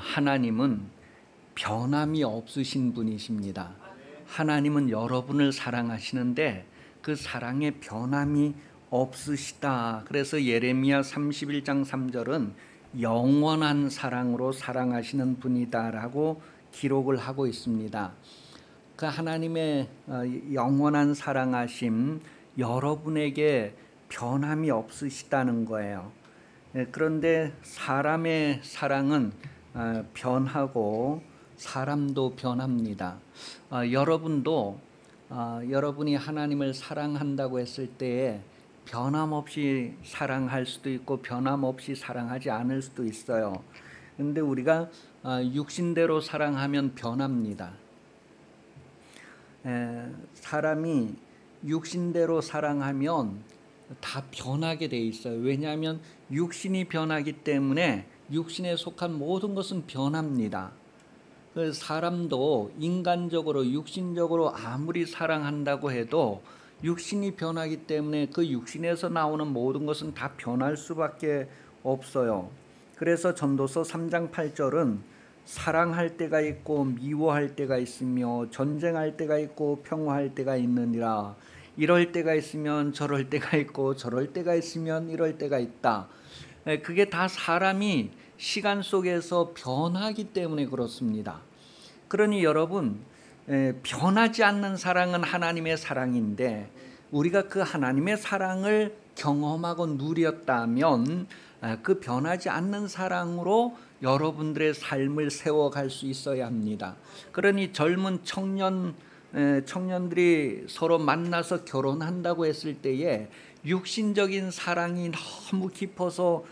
하나님은 변함이 없으신 분이십니다. 하나님은 여러분을 사랑하시는데 그 사랑에 변함이 없으시다. 그래서 예레미야 31장 3절은 영원한 사랑으로 사랑하시는 분이다라고 기록을 하고 있습니다. 그 하나님의 영원한 사랑하심, 여러분에게 변함이 없으시다는 거예요. 그런데 사람의 사랑은 변하고 사람도 변합니다. 여러분도 여러분이 하나님을 사랑한다고 했을 때에 변함없이 사랑할 수도 있고 변함없이 사랑하지 않을 수도 있어요. 그런데 우리가 육신대로 사랑하면 변합니다. 사람이 육신대로 사랑하면 다 변하게 돼 있어요. 왜냐하면 육신이 변하기 때문에 육신에 속한 모든 것은 변합니다. 그 사람도 인간적으로 육신적으로 아무리 사랑한다고 해도 육신이 변하기 때문에 그 육신에서 나오는 모든 것은 다 변할 수밖에 없어요. 그래서 전도서 3장 8절은 사랑할 때가 있고 미워할 때가 있으며 전쟁할 때가 있고 평화할 때가 있느니라. 이럴 때가 있으면 저럴 때가 있고 저럴 때가 있으면 이럴 때가 있다. 그게 다 사람이 시간 속에서 변하기 때문에 그렇습니다. 그러니 여러분, 변하지 않는 사랑은 하나님의 사랑인데 우리가 그 하나님의 사랑을 경험하고 누렸다면 그 변하지 않는 사랑으로 여러분들의 삶을 세워갈 수 있어야 합니다. 그러니 젊은 청년들이 서로 만나서 결혼한다고 했을 때에 육신적인 사랑이 너무 깊어서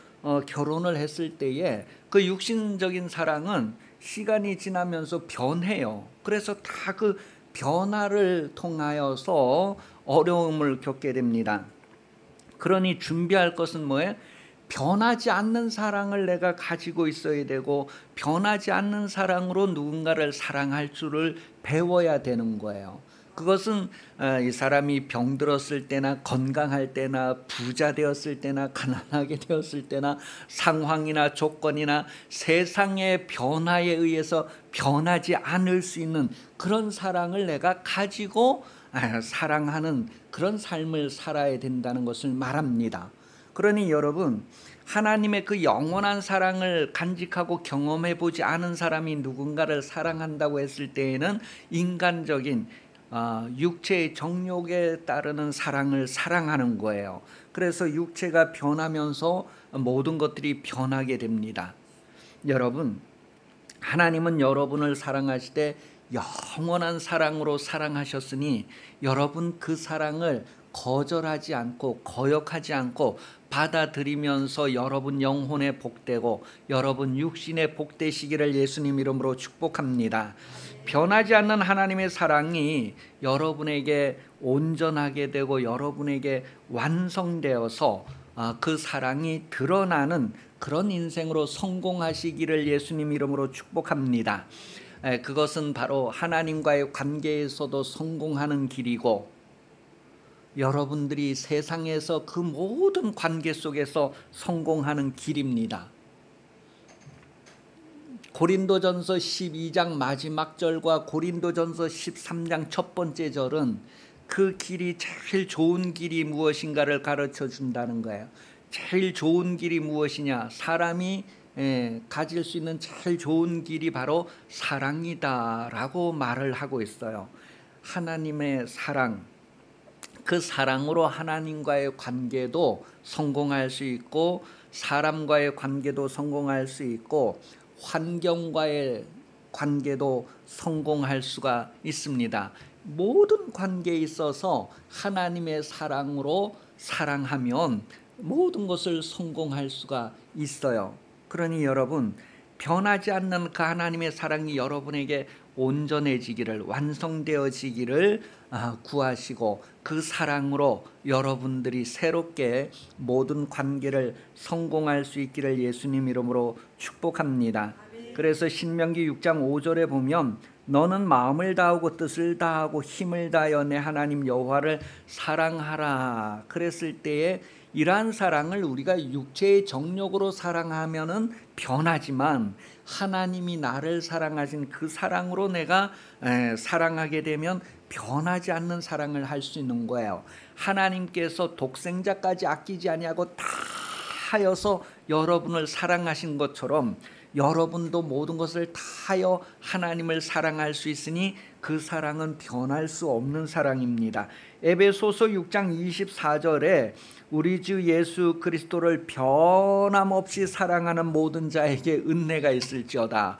결혼을 했을 때에 그 육신적인 사랑은 시간이 지나면서 변해요. 그래서 다 그 변화를 통하여서 어려움을 겪게 됩니다. 그러니 준비할 것은 뭐예요? 변하지 않는 사랑을 내가 가지고 있어야 되고 변하지 않는 사랑으로 누군가를 사랑할 줄을 배워야 되는 거예요. 그것은 이 사람이 병들었을 때나 건강할 때나 부자 되었을 때나 가난하게 되었을 때나 상황이나 조건이나 세상의 변화에 의해서 변하지 않을 수 있는 그런 사랑을 내가 가지고 사랑하는 그런 삶을 살아야 된다는 것을 말합니다. 그러니 여러분, 하나님의 그 영원한 사랑을 간직하고 경험해 보지 않은 사람이 누군가를 사랑한다고 했을 때에는 인간적인 육체의 정욕에 따르는 사랑을 사랑하는 거예요. 그래서 육체가 변하면서 모든 것들이 변하게 됩니다. 여러분, 하나님은 여러분을 사랑하시되 영원한 사랑으로 사랑하셨으니 여러분 그 사랑을 거절하지 않고 거역하지 않고 받아들이면서 여러분 영혼에 복되고 여러분 육신에 복되시기를 예수님 이름으로 축복합니다. 변하지 않는 하나님의 사랑이 여러분에게 온전하게 되고 여러분에게 완성되어서 그 사랑이 드러나는 그런 인생으로 성공하시기를 예수님 이름으로 축복합니다. 그것은 바로 하나님과의 관계에서도 성공하는 길이고 여러분들이 세상에서 그 모든 관계 속에서 성공하는 길입니다. 고린도전서 12장 마지막 절과 고린도전서 13장 첫 번째 절은 그 길이 제일 좋은 길이 무엇인가를 가르쳐 준다는 거예요. 제일 좋은 길이 무엇이냐? 사람이 가질 수 있는 제일 좋은 길이 바로 사랑이다라고 말을 하고 있어요. 하나님의 사랑, 그 사랑으로 하나님과의 관계도 성공할 수 있고 사람과의 관계도 성공할 수 있고 환경과의 관계도 성공할 수가 있습니다. 모든 관계에 있어서 하나님의 사랑으로 사랑하면 모든 것을 성공할 수가 있어요. 그러니 여러분, 변하지 않는 그 하나님의 사랑이 여러분에게 온전해지기를 완성되어지기를 구하시고 그 사랑으로 여러분들이 새롭게 모든 관계를 성공할 수 있기를 예수님 이름으로 축복합니다. 그래서 신명기 6장 5절에 보면 너는 마음을 다하고 뜻을 다하고 힘을 다하여 내 하나님 여호와를 사랑하라. 그랬을 때에 이러한 사랑을 우리가 육체의 정욕으로 사랑하면은 변하지만 하나님이 나를 사랑하신 그 사랑으로 내가 사랑하게 되면 변하지 않는 사랑을 할 수 있는 거예요. 하나님께서 독생자까지 아끼지 아니하고 다 하여서 여러분을 사랑하신 것처럼 여러분도 모든 것을 다하여 하나님을 사랑할 수 있으니 그 사랑은 변할 수 없는 사랑입니다. 에베소서 6장 24절에 우리 주 예수 그리스도를 변함없이 사랑하는 모든 자에게 은혜가 있을지어다.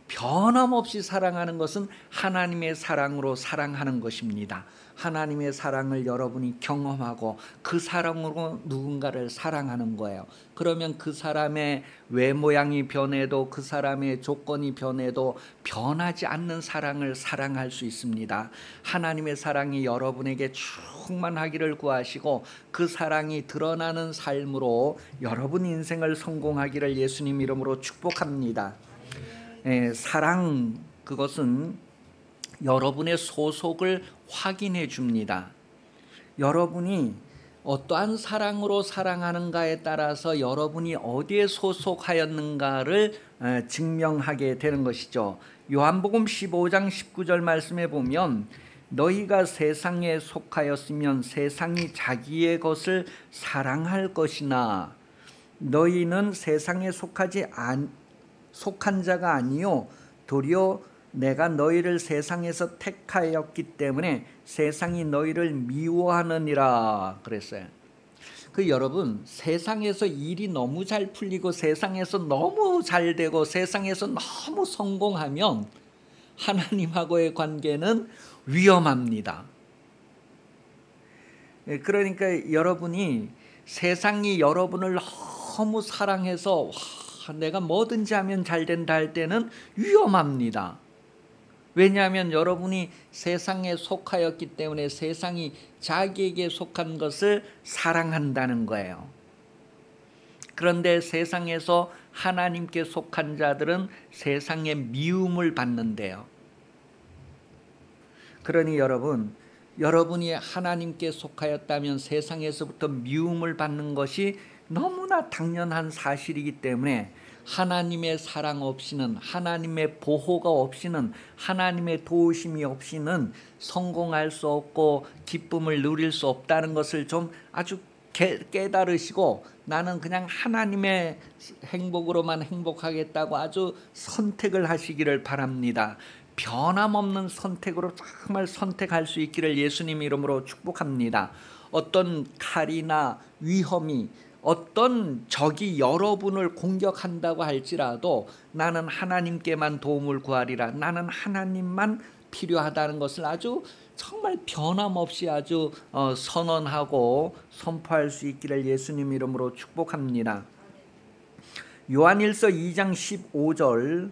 변함없이 사랑하는 것은 하나님의 사랑으로 사랑하는 것입니다. 하나님의 사랑을 여러분이 경험하고 그 사랑으로 누군가를 사랑하는 거예요. 그러면 그 사람의 외모양이 변해도 그 사람의 조건이 변해도 변하지 않는 사랑을 사랑할 수 있습니다. 하나님의 사랑이 여러분에게 충만하기를 구하시고 그 사랑이 드러나는 삶으로 여러분 인생을 성공하기를 예수님 이름으로 축복합니다. 사랑, 그것은 여러분의 소속을 확인해 줍니다. 여러분이 어떠한 사랑으로 사랑하는가에 따라서 여러분이 어디에 소속하였는가를 증명하게 되는 것이죠. 요한복음 15장 19절 말씀에 보면 너희가 세상에 속하였으면 세상이 자기의 것을 사랑할 것이나 너희는 세상에 속한 자가 아니요 도리어 내가 너희를 세상에서 택하였기 때문에 세상이 너희를 미워하느니라 그랬어요. 여러분, 세상에서 일이 너무 잘 풀리고 세상에서 너무 잘 되고 세상에서 너무 성공하면 하나님하고의 관계는 위험합니다. 그러니까 여러분이 세상이 여러분을 너무 사랑해서 내가 뭐든지 하면 잘 된다 할 때는 위험합니다. 왜냐하면 여러분이 세상에 속하였기 때문에 세상이 자기에게 속한 것을 사랑한다는 거예요. 그런데 세상에서 하나님께 속한 자들은 세상의 미움을 받는데요. 그러니 여러분이 하나님께 속하였다면 세상에서부터 미움을 받는 것이 너무나 당연한 사실이기 때문에 하나님의 사랑 없이는, 하나님의 보호가 없이는, 하나님의 도우심이 없이는 성공할 수 없고 기쁨을 누릴 수 없다는 것을 좀 아주 깨달으시고 나는 그냥 하나님의 행복으로만 행복하겠다고 아주 선택을 하시기를 바랍니다. 변함없는 선택으로 정말 선택할 수 있기를 예수님 이름으로 축복합니다. 어떤 칼이나 위험이, 어떤 적이 여러분을 공격한다고 할지라도 나는 하나님께만 도움을 구하리라, 나는 하나님만 필요하다는 것을 아주 정말 변함없이 아주 선언하고 선포할 수 있기를 예수님 이름으로 축복합니다. 요한일서 2장 15절,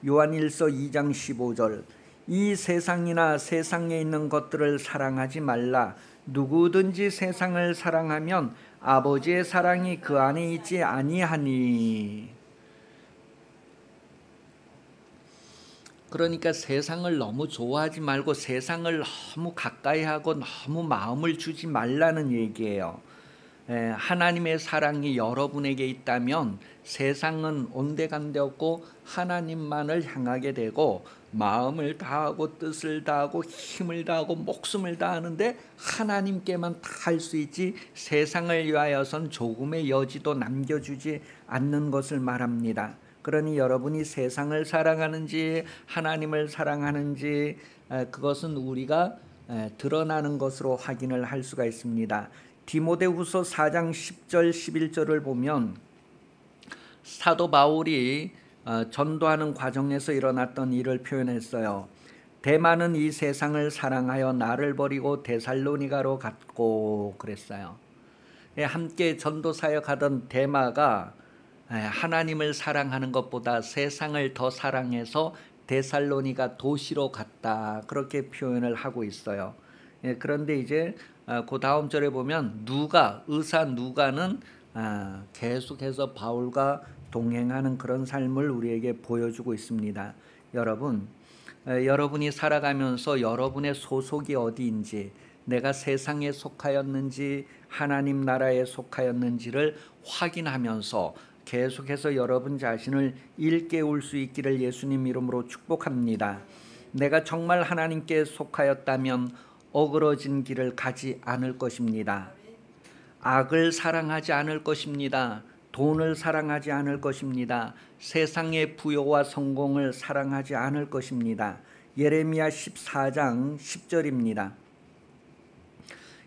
요한일서 2장 15절, 이 세상이나 세상에 있는 것들을 사랑하지 말라. 누구든지 세상을 사랑하면 아버지의 사랑이 그 안에 있지 아니하니. 그러니까 세상을 너무 좋아하지 말고 세상을 너무 가까이 하고 너무 마음을 주지 말라는 얘기예요. 하나님의 사랑이 여러분에게 있다면 세상은 온데간데 없고 하나님만을 향하게 되고 마음을 다하고 뜻을 다하고 힘을 다하고 목숨을 다하는데 하나님께만 다 할 수 있지 세상을 위하여선 조금의 여지도 남겨주지 않는 것을 말합니다. 그러니 여러분이 세상을 사랑하는지 하나님을 사랑하는지 그것은 우리가 드러나는 것으로 확인을 할 수가 있습니다. 디모데후서 4장 10절 11절을 보면 사도 바울이 전도하는 과정에서 일어났던 일을 표현했어요. 데마는 이 세상을 사랑하여 나를 버리고 데살로니가로 갔고 그랬어요. 함께 전도 사역하던 데마가 하나님을 사랑하는 것보다 세상을 더 사랑해서 데살로니가 도시로 갔다, 그렇게 표현을 하고 있어요. 그런데 이제 그 다음 절에 보면 의사 누가는 계속해서 바울과 동행하는 그런 삶을 우리에게 보여주고 있습니다. 여러분이 살아가면서 여러분의 소속이 어디인지, 내가 세상에 속하였는지 하나님 나라에 속하였는지를 확인하면서 계속해서 여러분 자신을 일깨울 수 있기를 예수님 이름으로 축복합니다. 내가 정말 하나님께 속하였다면 어그러진 길을 가지 않을 것입니다. 악을 사랑하지 않을 것입니다. 돈을 사랑하지 않을 것입니다. 세상의 부여와 성공을 사랑하지 않을 것입니다. 예레미야 14장 10절입니다.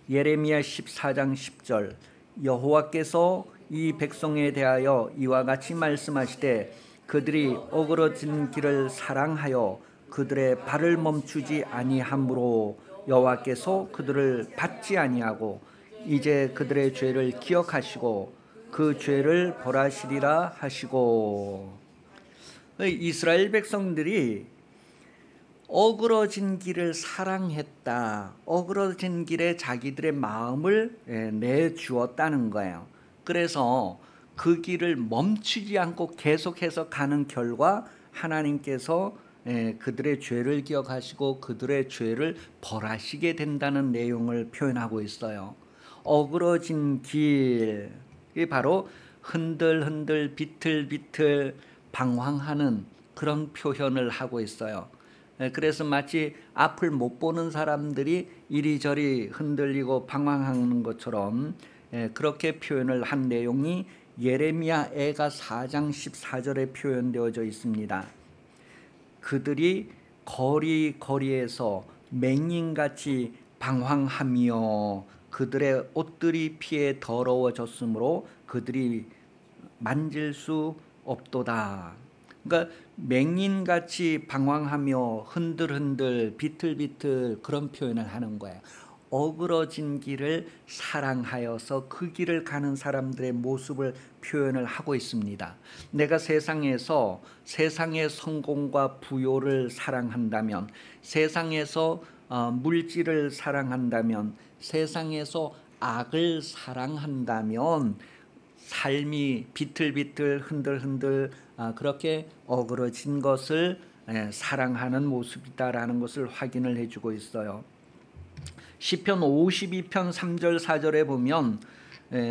예레미야 14장 10절 여호와께서 이 백성에 대하여 이와 같이 말씀하시되 그들이 어그러진 길을 사랑하여 그들의 발을 멈추지 아니하므로 여호와께서 그들을 받지 아니하고 이제 그들의 죄를 기억하시고 그 죄를 벌하시리라 하시고. 이스라엘 백성들이 어그러진 길을 사랑했다. 어그러진 길에 자기들의 마음을 내주었다는 거예요. 그래서 그 길을 멈추지 않고 계속해서 가는 결과 하나님께서 그들의 죄를 기억하시고 그들의 죄를 벌하시게 된다는 내용을 표현하고 있어요. 어그러진 길이 바로 흔들흔들 비틀비틀 방황하는 그런 표현을 하고 있어요. 그래서 마치 앞을 못 보는 사람들이 이리저리 흔들리고 방황하는 것처럼 그렇게 표현을 한 내용이 예레미야 애가 4장 14절에 표현되어져 있습니다. 그들이 거리거리에서 맹인같이 방황하며 그들의 옷들이 피에 더러워졌으므로 그들이 만질 수 없도다. 그러니까 맹인같이 방황하며 흔들흔들 비틀비틀 그런 표현을 하는 거예요. 어그러진 길을 사랑하여서 그 길을 가는 사람들의 모습을 표현을 하고 있습니다. 내가 세상에서 세상의 성공과 부요를 사랑한다면, 세상에서 물질을 사랑한다면, 세상에서 악을 사랑한다면 삶이 비틀비틀 흔들흔들 그렇게 어그러진 것을 사랑하는 모습이다라는 것을 확인을 해주고 있어요. 시편 52편 3절 4절에 보면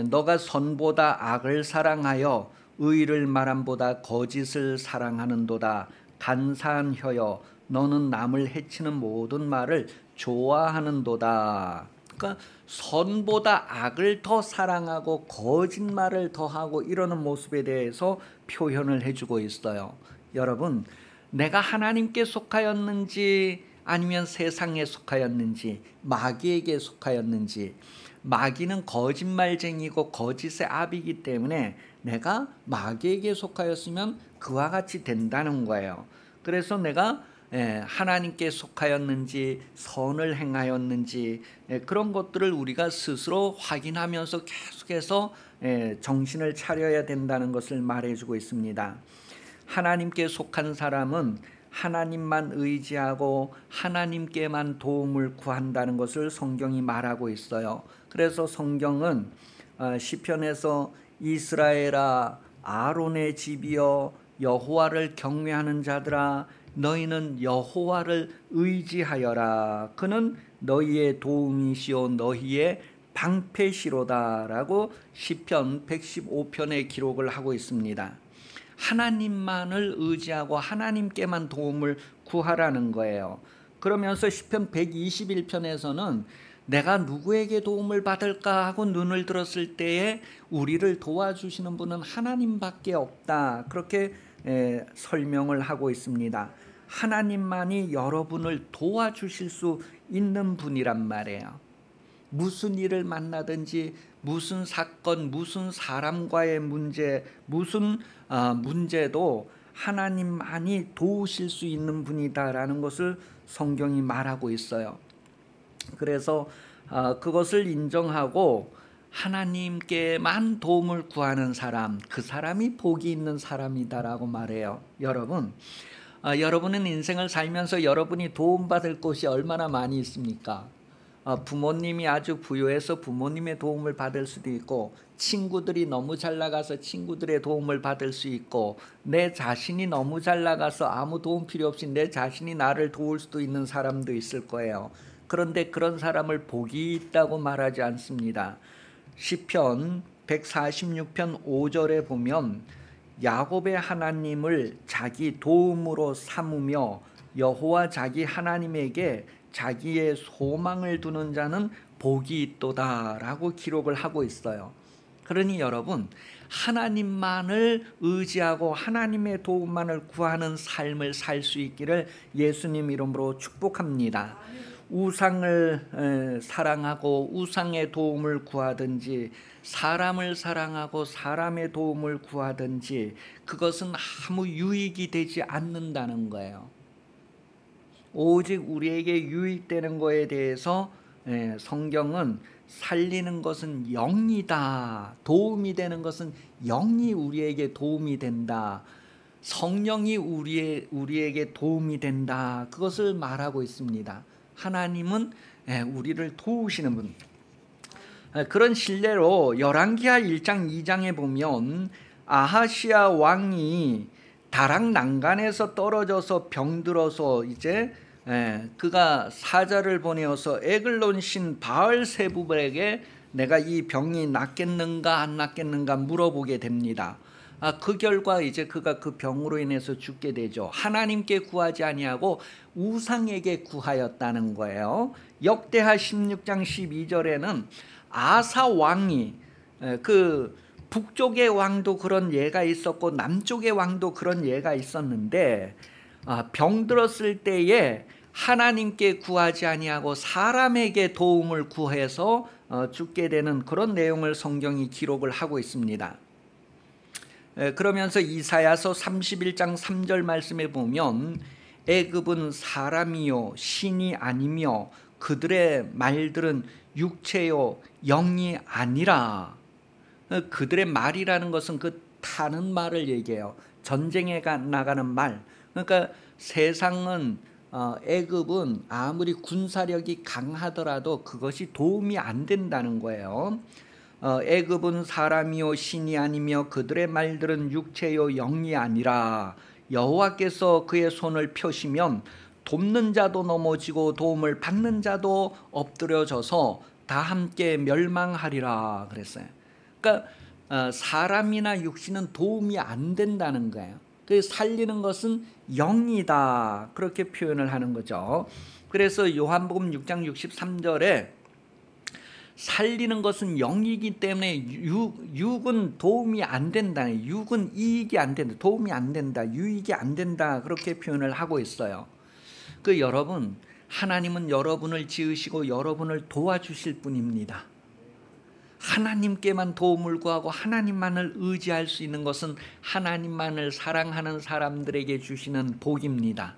너가 선보다 악을 사랑하여 의를 말함보다 거짓을 사랑하는도다. 간사한 혀여 너는 남을 해치는 모든 말을 좋아하는도다. 그러니까 선보다 악을 더 사랑하고 거짓말을 더 하고 이러는 모습에 대해서 표현을 해주고 있어요. 여러분, 내가 하나님께 속하였는지 아니면 세상에 속하였는지, 마귀에게 속하였는지, 마귀는 거짓말쟁이고 거짓의 압이기 때문에 내가 마귀에게 속하였으면 그와 같이 된다는 거예요. 그래서 내가 하나님께 속하였는지 선을 행하였는지 그런 것들을 우리가 스스로 확인하면서 계속해서 정신을 차려야 된다는 것을 말해주고 있습니다. 하나님께 속한 사람은 하나님만 의지하고 하나님께만 도움을 구한다는 것을 성경이 말하고 있어요. 그래서 성경은 시편에서 이스라엘아 아론의 집이여 여호와를 경외하는 자들아 너희는 여호와를 의지하여라. 그는 너희의 도움이시오 너희의 방패시로다라고 시편 115편에 기록을 하고 있습니다. 하나님만을 의지하고 하나님께만 도움을 구하라는 거예요. 그러면서 시편 121편에서는 내가 누구에게 도움을 받을까 하고 눈을 들었을 때에 우리를 도와주시는 분은 하나님밖에 없다. 그렇게 설명을 하고 있습니다. 하나님만이 여러분을 도와주실 수 있는 분이란 말이에요. 무슨 일을 만나든지 무슨 사건, 무슨 사람과의 문제, 무슨 문제도 하나님만이 도우실 수 있는 분이다라는 것을 성경이 말하고 있어요. 그래서 그것을 인정하고 하나님께만 도움을 구하는 사람, 그 사람이 복이 있는 사람이다라고 말해요. 여러분, 여러분은 인생을 살면서 여러분이 도움받을 곳이 얼마나 많이 있습니까? 부모님이 아주 부유해서 부모님의 도움을 받을 수도 있고, 친구들이 너무 잘 나가서 친구들의 도움을 받을 수 있고, 내 자신이 너무 잘 나가서 아무 도움 필요 없이 내 자신이 나를 도울 수도 있는 사람도 있을 거예요. 그런데 그런 사람을 복이 있다고 말하지 않습니다. 시편 146편 5절에 보면 야곱의 하나님을 자기 도움으로 삼으며 여호와 자기 하나님에게 자기의 소망을 두는 자는 복이 있도다라고 기록을 하고 있어요. 그러니 여러분, 하나님만을 의지하고 하나님의 도움만을 구하는 삶을 살 수 있기를 예수님 이름으로 축복합니다. 우상을 사랑하고 우상의 도움을 구하든지 사람을 사랑하고 사람의 도움을 구하든지 그것은 아무 유익이 되지 않는다는 거예요. 오직 우리에게 유익되는 것에 대해서 성경은 살리는 것은 영이다. 도움이 되는 것은 영이 우리에게 도움이 된다. 성령이 우리에게 도움이 된다. 그것을 말하고 있습니다. 하나님은 우리를 도우시는 분. 그런 신뢰로 열왕기하 1장 2장에 보면 아하시야 왕이 다락 난간에서 떨어져서 병들어서 이제 그가 사자를 보내어서 에글론 신 바알세불에게 내가 이 병이 낫겠는가 안 낫겠는가 물어보게 됩니다. 그 결과 이제 그가 그 병으로 인해서 죽게 되죠. 하나님께 구하지 아니하고 우상에게 구하였다는 거예요. 역대하 16장 12절에는 아사 왕이 그 북쪽의 왕도 그런 예가 있었고 남쪽의 왕도 그런 예가 있었는데 병들었을 때에 하나님께 구하지 아니하고 사람에게 도움을 구해서 죽게 되는 그런 내용을 성경이 기록을 하고 있습니다. 그러면서 이사야서 31장 3절 말씀에 보면 애굽은 사람이요 신이 아니며 그들의 말들은 육체요 영이 아니라. 그들의 말이라는 것은 그 타는 말을 얘기해요. 전쟁에 나가는 말. 그러니까 세상은 애굽은 아무리 군사력이 강하더라도 그것이 도움이 안 된다는 거예요. 애굽은 사람이요 신이 아니며 그들의 말들은 육체요 영이 아니라. 여호와께서 그의 손을 펴시면 돕는 자도 넘어지고 도움을 받는 자도 엎드려져서 다 함께 멸망하리라 그랬어요. 그러니까 사람이나 육신은 도움이 안 된다는 거예요. 그 살리는 것은 영이다 그렇게 표현을 하는 거죠. 그래서 요한복음 6장 63절에 살리는 것은 영이기 때문에 육은 도움이 안 된다. 육은 이익이 안 된다. 도움이 안 된다. 유익이 안 된다. 그렇게 표현을 하고 있어요. 여러분, 하나님은 여러분을 지으시고 여러분을 도와주실 분입니다. 하나님께만 도움을 구하고 하나님만을 의지할 수 있는 것은 하나님만을 사랑하는 사람들에게 주시는 복입니다.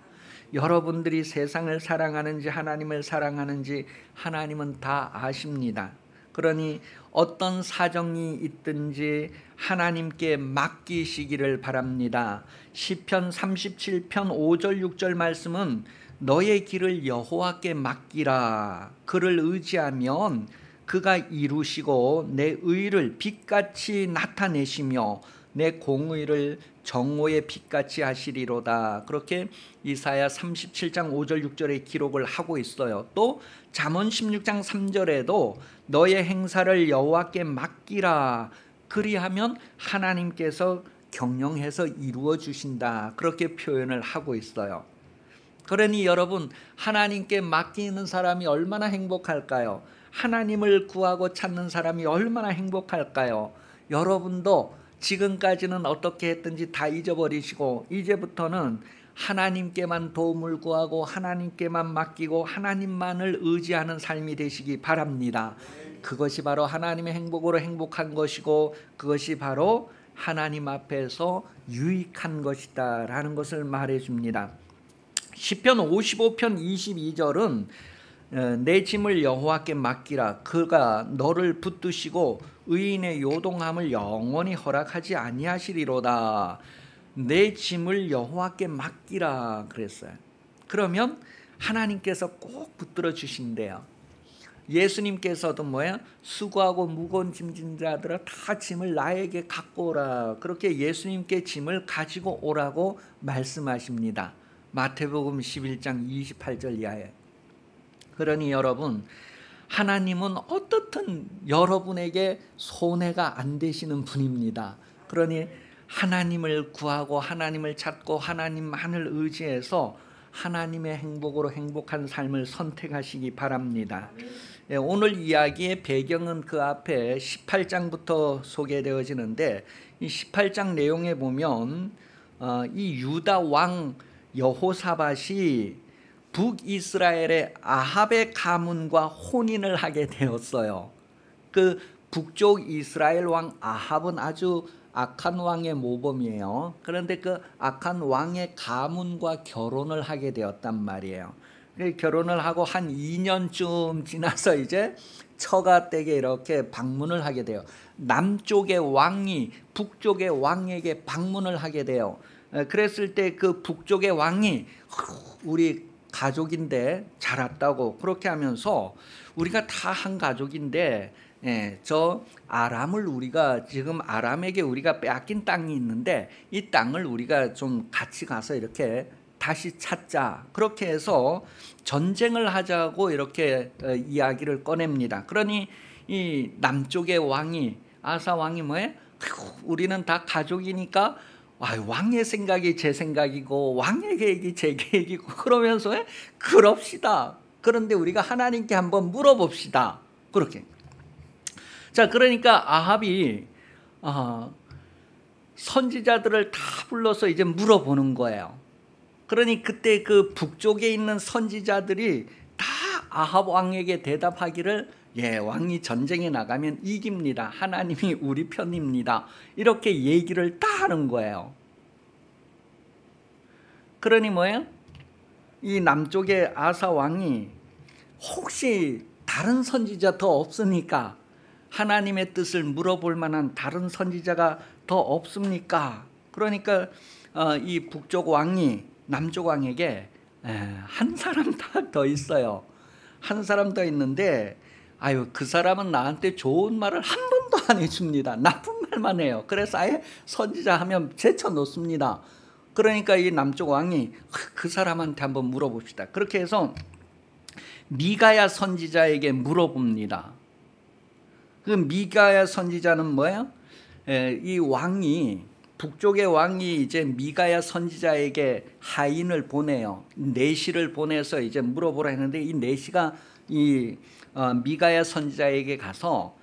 여러분들이 세상을 사랑하는지 하나님을 사랑하는지 하나님은 다 아십니다. 그러니 어떤 사정이 있든지 하나님께 맡기시기를 바랍니다. 시편 37편 5절 6절 말씀은 너의 길을 여호와께 맡기라. 그를 의지하면 그가 이루시고 내 의를 빛같이 나타내시며 내 공의를 정오의 빛같이 하시리로다. 그렇게 이사야 37장 5절 6절에 기록을 하고 있어요. 또 잠언 16장 3절에도 너의 행사를 여호와께 맡기라. 그리하면 하나님께서 경영해서 이루어 주신다. 그렇게 표현을 하고 있어요. 그러니 여러분, 하나님께 맡기는 사람이 얼마나 행복할까요? 하나님을 구하고 찾는 사람이 얼마나 행복할까요? 여러분도 지금까지는 어떻게 했든지 다 잊어버리시고 이제부터는 하나님께만 도움을 구하고 하나님께만 맡기고 하나님만을 의지하는 삶이 되시기 바랍니다. 그것이 바로 하나님의 행복으로 행복한 것이고 그것이 바로 하나님 앞에서 유익한 것이다 라는 것을 말해줍니다. 시편 55편 22절은 내 짐을 여호와께 맡기라. 그가 너를 붙드시고 의인의 요동함을 영원히 허락하지 아니하시리로다. 내 짐을 여호와께 맡기라 그랬어요. 그러면 하나님께서 꼭 붙들어 주신대요. 예수님께서도 뭐야? 수고하고 무거운 짐진 자들아 다 짐을 나에게 갖고 오라. 그렇게 예수님께 짐을 가지고 오라고 말씀하십니다. 마태복음 11장 28절 이하에. 그러니 여러분, 하나님은 어떻든 여러분에게 손해가 안 되시는 분입니다. 그러니 하나님을 구하고 하나님을 찾고 하나님만을 의지해서 하나님의 행복으로 행복한 삶을 선택하시기 바랍니다. 오늘 이야기의 배경은 그 앞에 18장부터 소개되어지는데, 이 18장 내용에 보면 이 유다 왕 여호사밧이 북이스라엘의 아합의 가문과 혼인을 하게 되었어요. 그 북쪽 이스라엘 왕 아합은 아주 악한 왕의 모범이에요. 그런데 그 악한 왕의 가문과 결혼을 하게 되었단 말이에요. 결혼을 하고 한 2년쯤 지나서 이제 처가댁에 이렇게 방문을 하게 돼요. 남쪽의 왕이 북쪽의 왕에게 방문을 하게 돼요. 그랬을 때 그 북쪽의 왕이 우리 가족인데 잘 왔다고 그렇게 하면서, 우리가 다 한 가족인데 저 아람을 우리가 지금 아람에게 우리가 빼앗긴 땅이 있는데 이 땅을 우리가 좀 같이 가서 이렇게 다시 찾자, 그렇게 해서 전쟁을 하자고 이렇게 이야기를 꺼냅니다. 그러니 이 남쪽의 왕이, 아사 왕이 뭐해? 우리는 다 가족이니까 왕의 생각이 제 생각이고 왕의 계획이 제 계획이고 그러면서 그럽시다. 그런데 우리가 하나님께 한번 물어봅시다. 그렇게. 자, 그러니까 아합이 선지자들을 다 불러서 이제 물어보는 거예요. 그러니 그때 그 북쪽에 있는 선지자들이 다 아합 왕에게 대답하기를, 왕이 전쟁에 나가면 이깁니다. 하나님이 우리 편입니다. 이렇게 얘기를 다 하는 거예요. 그러니 뭐예요? 이 남쪽의 아사 왕이 혹시 다른 선지자 더 없으니까, 하나님의 뜻을 물어볼 만한 다른 선지자가 더 없습니까? 그러니까 이 북쪽 왕이 남쪽 왕에게 한 사람 더 있어요. 한 사람 더 있는데 그 사람은 나한테 좋은 말을 한 번도 안 해줍니다. 나쁜 말만 해요. 그래서 아예 선지자 하면 제쳐놓습니다. 그러니까 이 남쪽 왕이 그 사람한테 한번 물어봅시다. 그렇게 해서 미가야 선지자에게 물어봅니다. 그 미가야 선지자는 뭐예요? 이 왕이, 북쪽의 왕이 이제 미가야 선지자에게 하인을 보내요. 내시를 보내서 이제 물어보라 했는데, 이 내시가 이 미가야 선지자에게 가서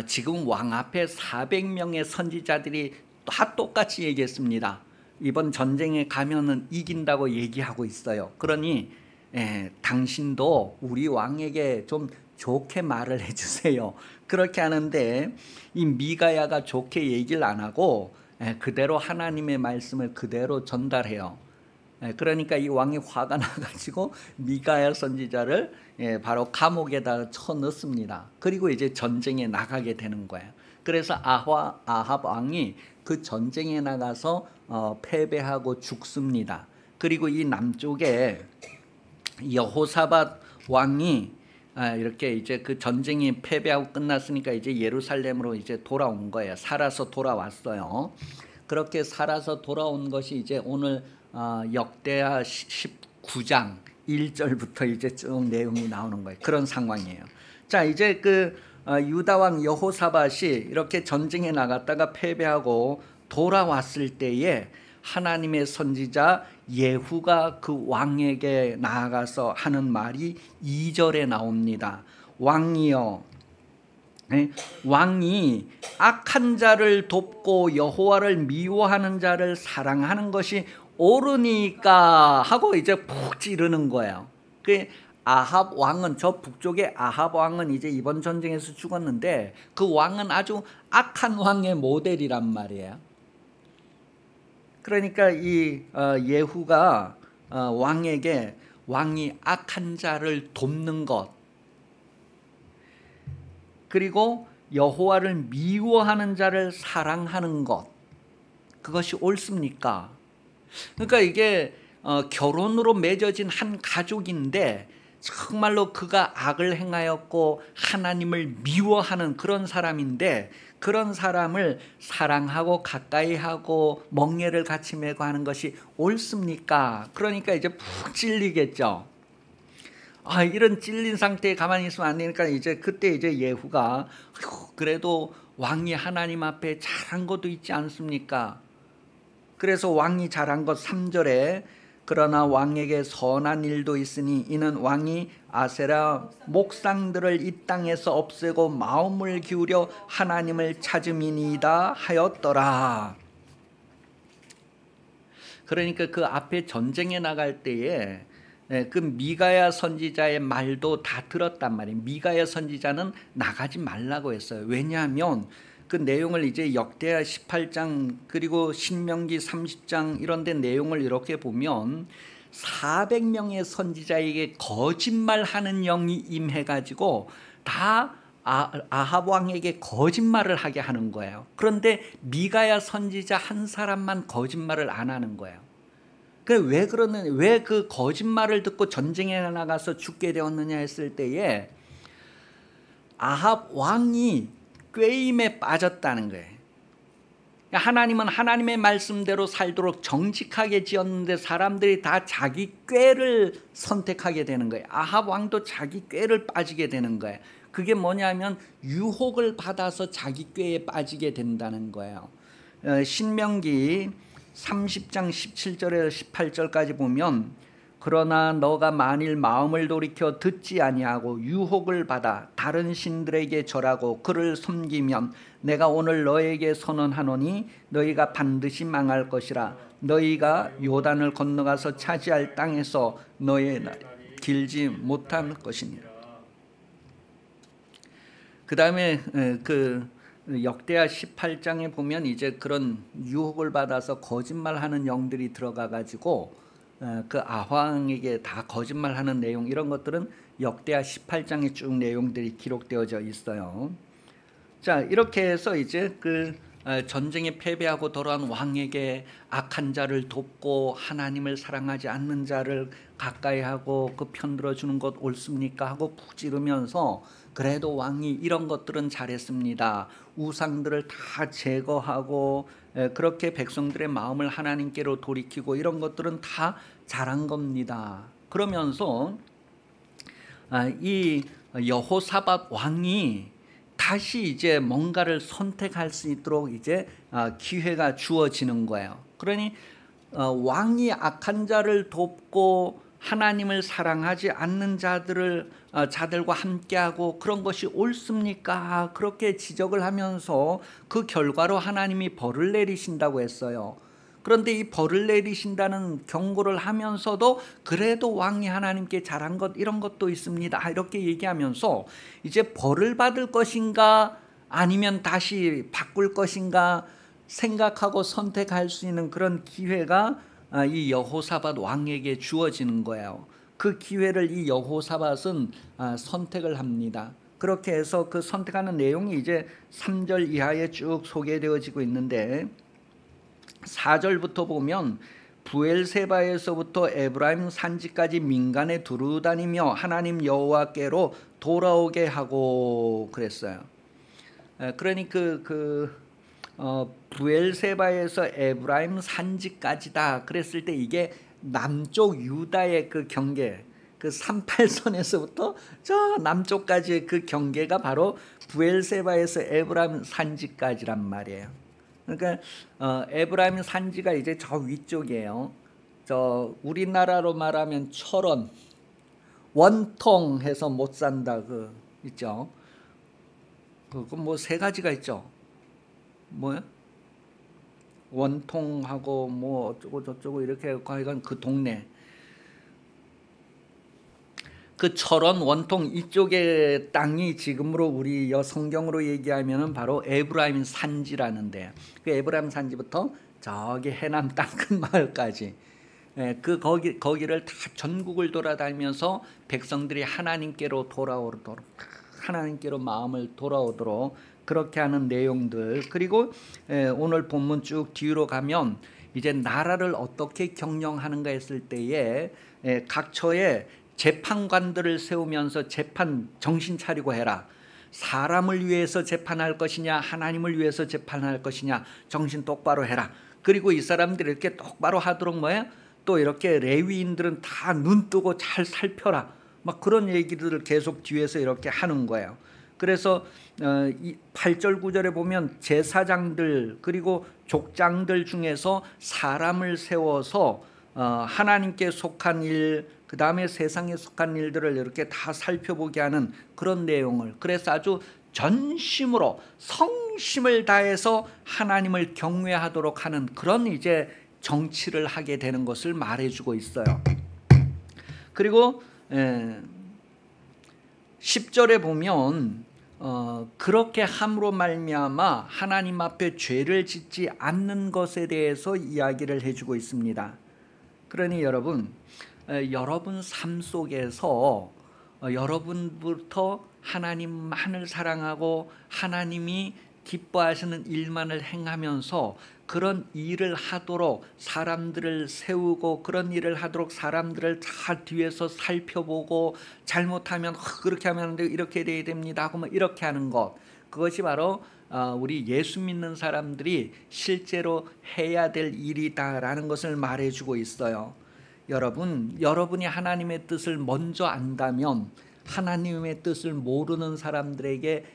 지금 왕 앞에 400명의 선지자들이 다 똑같이 얘기했습니다. 이번 전쟁에 가면은 이긴다고 얘기하고 있어요. 그러니 당신도 우리 왕에게 좀 좋게 말을 해주세요. 그렇게 하는데 이 미가야가 좋게 얘기를 안 하고 그대로 하나님의 말씀을 그대로 전달해요. 그러니까 이 왕이 화가 나가지고 미가야 선지자를 바로 감옥에다 쳐넣습니다. 그리고 이제 전쟁에 나가게 되는 거예요. 그래서 아합 왕이 그 전쟁에 나가서 패배하고 죽습니다. 그리고 이 남쪽에 여호사밧 왕이 이렇게 이제 그 전쟁이 패배하고 끝났으니까 이제 예루살렘으로 이제 돌아온 거예요. 살아서 돌아왔어요. 그렇게 살아서 돌아온 것이 이제 오늘 역대하 19장 1절부터 이제 쭉 내용이 나오는 거예요. 그런 상황이에요. 자, 이제 그 유다 왕 여호사밧이 이렇게 전쟁에 나갔다가 패배하고 돌아왔을 때에 하나님의 선지자 예후가 그 왕에게 나아가서 하는 말이 2절에 나옵니다. 왕이여, 왕이 악한 자를 돕고 여호와를 미워하는 자를 사랑하는 것이 옳으니까 하고 이제 푹 찌르는 거예요. 그 아합 왕은, 저 북쪽의 아합 왕은 이제 이번 전쟁에서 죽었는데 그 왕은 아주 악한 왕의 모델이란 말이에요. 그러니까 이 예후가 왕에게 왕이 악한 자를 돕는 것, 그리고 여호와를 미워하는 자를 사랑하는 것, 그것이 옳습니까? 그러니까 이게 결혼으로 맺어진 한 가족인데 정말로 그가 악을 행하였고 하나님을 미워하는 그런 사람인데, 그런 사람을 사랑하고 가까이 하고 멍에를 같이 메고 하는 것이 옳습니까? 그러니까 이제 푹 찔리겠죠. 이런 찔린 상태에 가만히 있으면 안 되니까 이제 그때 이제 예후가 그래도 왕이 하나님 앞에 잘한 것도 있지 않습니까? 그래서 왕이 잘한 것 3절에 그러나 왕에게 선한 일도 있으니 이는 왕이 아세라 목상들을 이 땅에서 없애고 마음을 기울여 하나님을 찾음이니이다 하였더라. 그러니까 그 앞에 전쟁에 나갈 때에 그 미가야 선지자의 말도 다 들었단 말이에요. 미가야 선지자는 나가지 말라고 했어요. 왜냐하면 그 내용을 이제 역대하 18장 그리고 신명기 30장 이런 데 내용을 이렇게 보면 400명의 선지자에게 거짓말하는 영이 임해가지고 다 아합 왕에게 거짓말을 하게 하는 거예요. 그런데 미가야 선지자 한 사람만 거짓말을 안 하는 거예요. 왜 그러느냐, 왜 그 거짓말을 듣고 전쟁에 나가서 죽게 되었느냐 했을 때에 아합 왕이 꾀임에 빠졌다는 거예요. 하나님은 하나님의 말씀대로 살도록 정직하게 지었는데 사람들이 다 자기 꾀를 선택하게 되는 거예요. 아합 왕도 자기 꾀를 빠지게 되는 거예요. 그게 뭐냐면 유혹을 받아서 자기 꾀에 빠지게 된다는 거예요. 신명기 30장 17절에서 18절까지 보면 그러나 너가 만일 마음을 돌이켜 듣지 아니하고 유혹을 받아 다른 신들에게 절하고 그를 섬기면 내가 오늘 너에게 선언하노니 너희가 반드시 망할 것이라. 너희가 요단을 건너가서 차지할 땅에서 너의 날이 길지 못할 것이니라. 그 다음에 그 역대하 18장에 보면 이제 그런 유혹을 받아서 거짓말하는 영들이 들어가 가지고 그 아황에게 다 거짓말하는 내용 이런 것들은 역대하 18장에 쭉 내용들이 기록되어져 있어요. 자, 이렇게 해서 이제 그 전쟁에 패배하고 돌아온 왕에게 악한 자를 돕고 하나님을 사랑하지 않는 자를 가까이 하고 그 편들어 주는 것 옳습니까 하고 푹 찌르면서 그래도 왕이 이런 것들은 잘했습니다. 우상들을 다 제거하고 그렇게 백성들의 마음을 하나님께로 돌이키고 이런 것들은 다 잘한 겁니다. 그러면서 이 여호사밧 왕이 다시 이제 뭔가를 선택할 수 있도록 이제 기회가 주어지는 거예요. 그러니 왕이 악한 자를 돕고 하나님을 사랑하지 않는 자들과 함께하고 그런 것이 옳습니까? 그렇게 지적을 하면서 그 결과로 하나님이 벌을 내리신다고 했어요. 그런데 이 벌을 내리신다는 경고를 하면서도 그래도 왕이 하나님께 잘한 것 이런 것도 있습니다. 이렇게 얘기하면서 이제 벌을 받을 것인가 아니면 다시 바꿀 것인가 생각하고 선택할 수 있는 그런 기회가 이 여호사밧 왕에게 주어지는 거예요. 그 기회를 이 여호사밧은 선택을 합니다. 그렇게 해서 그 선택하는 내용이 이제 3절 이하에 쭉 소개되어지고 있는데 4절부터 보면 부엘세바에서부터 에브라임 산지까지 민간에 두루다니며 하나님 여호와께로 돌아오게 하고 그랬어요. 그러니 부엘세바에서 에브라임 산지까지다 그랬을 때 이게 남쪽 유다의 그 경계 그 38선에서부터 저 남쪽까지의 그 경계가 바로 부엘세바에서 에브라임 산지까지란 말이에요. 그러니까 에브라임 산지가 이제 저 위쪽이에요. 저 우리나라로 말하면 철원, 원통해서 못 산다 그 있죠. 그 뭐 세 가지가 있죠. 뭐야? 원통하고 뭐 어쩌고 저쩌고 이렇게 하여간 그 동네. 그 철원 원통 이쪽의 땅이 지금으로 우리 성경으로 얘기하면은 바로 에브라임 산지라는데 그 에브라임 산지부터 저기 해남 땅끝 마을까지 그 거기를 다 전국을 돌아다니면서 백성들이 하나님께로 돌아오도록 하나님께로 마음을 돌아오도록 그렇게 하는 내용들 그리고 오늘 본문 쭉 뒤로 가면 이제 나라를 어떻게 경영하는가 했을 때에 각처에 재판관들을 세우면서 재판 정신 차리고 해라. 사람을 위해서 재판할 것이냐 하나님을 위해서 재판할 것이냐 정신 똑바로 해라. 그리고 이 사람들이 이렇게 똑바로 하도록 뭐예요? 또 이렇게 레위인들은 다 눈 뜨고 잘 살펴라. 막 그런 얘기들을 계속 뒤에서 이렇게 하는 거예요. 그래서 8절 9절에 보면 제사장들 그리고 족장들 중에서 사람을 세워서 하나님께 속한 일, 그 다음에 세상에 속한 일들을 이렇게 다 살펴보게 하는 그런 내용을, 그래서 아주 전심으로 성심을 다해서 하나님을 경외하도록 하는 그런 이제 정치를 하게 되는 것을 말해주고 있어요. 그리고 10절에 보면 그렇게 함으로 말미암아 하나님 앞에 죄를 짓지 않는 것에 대해서 이야기를 해주고 있습니다. 그러니 여러분 삶 속에서 여러분부터 하나님만을 사랑하고 하나님이 기뻐하시는 일만을 행하면서 그런 일을 하도록 사람들을 세우고, 그런 일을 하도록 사람들을 다 뒤에서 살펴보고, 잘못하면 그렇게 하면 안 되고 이렇게 돼야 됩니다 하고 이렇게 하는 것, 그것이 바로 우리 예수 믿는 사람들이 실제로 해야 될 일이다라는 것을 말해주고 있어요. 여러분이 하나님의 뜻을 먼저 안다면 하나님의 뜻을 모르는 사람들에게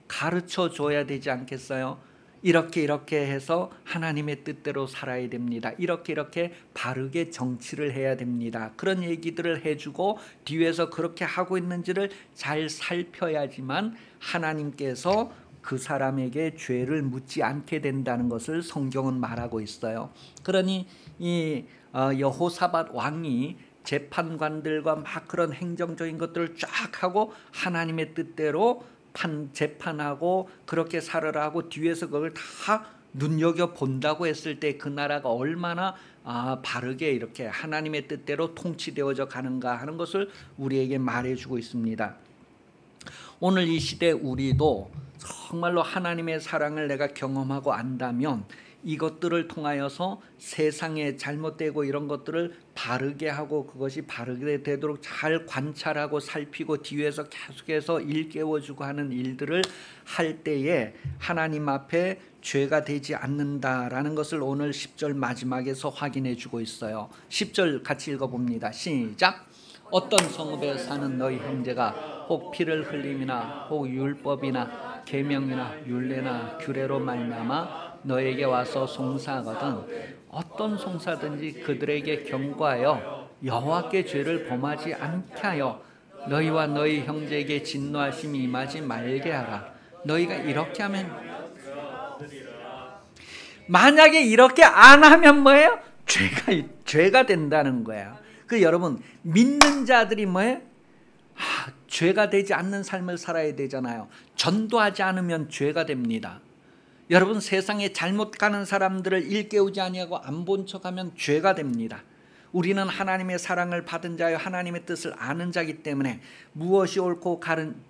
가르쳐 줘야 되지 않겠어요? 이렇게 해서 하나님의 뜻대로 살아야 됩니다. 이렇게 바르게 정치를 해야 됩니다. 그런 얘기들을 해주고 뒤에서 그렇게 하고 있는지를 잘 살펴야지만 하나님께서 그 사람에게 죄를 묻지 않게 된다는 것을 성경은 말하고 있어요. 그러니 이 여호사밧 왕이 재판관들과 막 그런 행정적인 것들을 쫙 하고 하나님의 뜻대로 재판하고 그렇게 살아라 하고 뒤에서 그걸 다 눈여겨본다고 했을 때 그 나라가 얼마나 바르게 이렇게 하나님의 뜻대로 통치되어져 가는가 하는 것을 우리에게 말해주고 있습니다. 오늘 이 시대 우리도 정말로 하나님의 사랑을 내가 경험하고 안다면 이것들을 통하여서 세상에 잘못되고 이런 것들을 바르게 하고 그것이 바르게 되도록 잘 관찰하고 살피고 뒤에서 계속해서 일깨워주고 하는 일들을 할 때에 하나님 앞에 죄가 되지 않는다라는 것을 오늘 10절 마지막에서 확인해 주고 있어요. 10절 같이 읽어봅니다. 시작. 어떤 성읍에 사는 너희 형제가 혹 피를 흘림이나 혹 율법이나 계명이나 율례나 규례로 말미암아 너에게 와서 송사하거든 어떤 송사든지 그들에게 경고하여 여호와께 죄를 범하지 않게 하여 너희와 너희 형제에게 진노하심이 임하지 말게 하라. 너희가 이렇게 하면, 만약에 이렇게 안 하면 뭐예요? 죄가 된다는 거예요. 그 여러분 믿는 자들이 뭐예요? 죄가 되지 않는 삶을 살아야 되잖아요. 전도하지 않으면 죄가 됩니다. 여러분 세상에 잘못 가는 사람들을 일깨우지 아니하고 안 본 척하면 죄가 됩니다. 우리는 하나님의 사랑을 받은 자여 하나님의 뜻을 아는 자이기 때문에 무엇이 옳고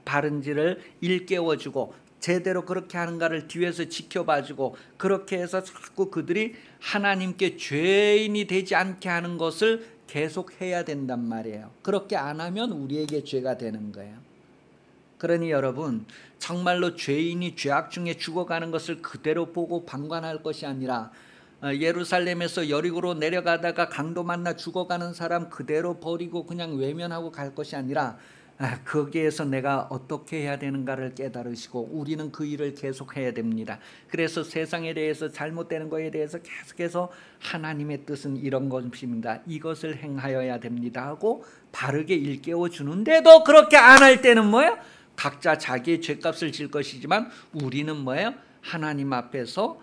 바른지를 일깨워주고 제대로 그렇게 하는가를 뒤에서 지켜봐주고 그렇게 해서 자꾸 그들이 하나님께 죄인이 되지 않게 하는 것을 계속해야 된단 말이에요. 그렇게 안 하면 우리에게 죄가 되는 거예요. 그러니 여러분 정말로 죄인이 죄악 중에 죽어가는 것을 그대로 보고 방관할 것이 아니라 예루살렘에서 여리고로 내려가다가 강도 만나 죽어가는 사람 그대로 버리고 그냥 외면하고 갈 것이 아니라 거기에서 내가 어떻게 해야 되는가를 깨달으시고 우리는 그 일을 계속해야 됩니다. 그래서 세상에 대해서 잘못되는 것에 대해서 계속해서 하나님의 뜻은 이런 것입니다. 이것을 행하여야 됩니다 하고 바르게 일깨워 주는데도 그렇게 안 할 때는 뭐예요? 각자 자기의 죄값을 질 것이지만 우리는 뭐예요? 하나님 앞에서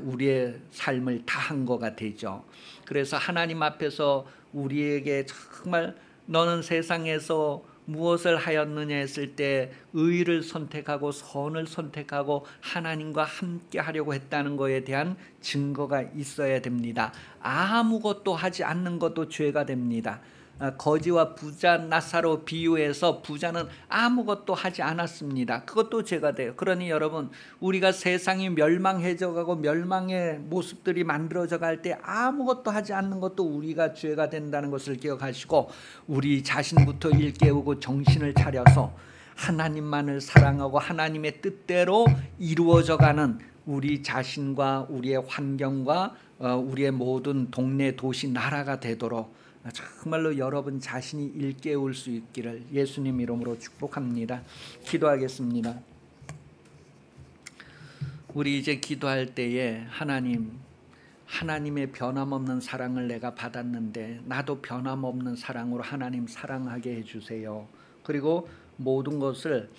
우리의 삶을 다한 거가 되죠. 그래서 하나님 앞에서 우리에게 정말 너는 세상에서 무엇을 하였느냐 했을 때 의를 선택하고 선을 선택하고 하나님과 함께 하려고 했다는 것에 대한 증거가 있어야 됩니다. 아무것도 하지 않는 것도 죄가 됩니다. 거지와 부자 나사로 비유해서 부자는 아무것도 하지 않았습니다. 그것도 죄가 돼요. 그러니 여러분 우리가 세상이 멸망해져 가고 멸망의 모습들이 만들어져 갈 때 아무것도 하지 않는 것도 우리가 죄가 된다는 것을 기억하시고 우리 자신부터 일깨우고 정신을 차려서 하나님만을 사랑하고 하나님의 뜻대로 이루어져 가는 우리 자신과 우리의 환경과 우리의 모든 동네 도시 나라가 되도록 정말로 여러분 자신이 일깨울 수 있기를 예수님 이름으로 축복합니다. 기도하겠습니다. 우리 이제 기도할 때에 하나님의 변함없는 사랑을 내가 받았는데 나도 변함없는 사랑으로 하나님 사랑하게 해주세요. 그리고 모든 것을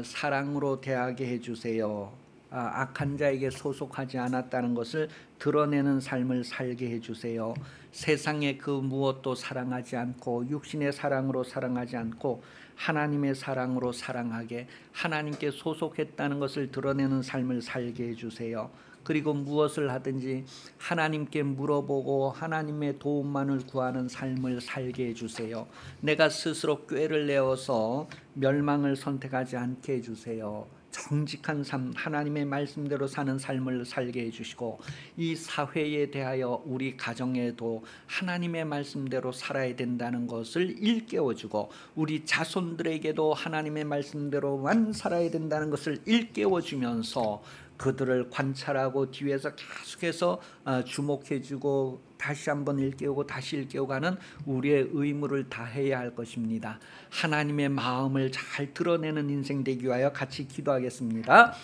사랑으로 대하게 해주세요. 악한 자에게 소속하지 않았다는 것을 드러내는 삶을 살게 해주세요. 세상의 그 무엇도 사랑하지 않고 육신의 사랑으로 사랑하지 않고 하나님의 사랑으로 사랑하게, 하나님께 소속했다는 것을 드러내는 삶을 살게 해주세요. 그리고 무엇을 하든지 하나님께 물어보고 하나님의 도움만을 구하는 삶을 살게 해주세요. 내가 스스로 꾀를 내어서 멸망을 선택하지 않게 해주세요. 정직한 삶, 하나님의 말씀대로 사는 삶을 살게 해주시고, 이 사회에 대하여 우리 가정에도 하나님의 말씀대로 살아야 된다는 것을 일깨워주고, 우리 자손들에게도 하나님의 말씀대로만 살아야 된다는 것을 일깨워주면서 그들을 관찰하고 뒤에서 계속해서 주목해주고 다시 한번 일깨우고 다시 일깨우고 하는 우리의 의무를 다해야 할 것입니다. 하나님의 마음을 잘 드러내는 인생 되기 위하여 같이 기도하겠습니다.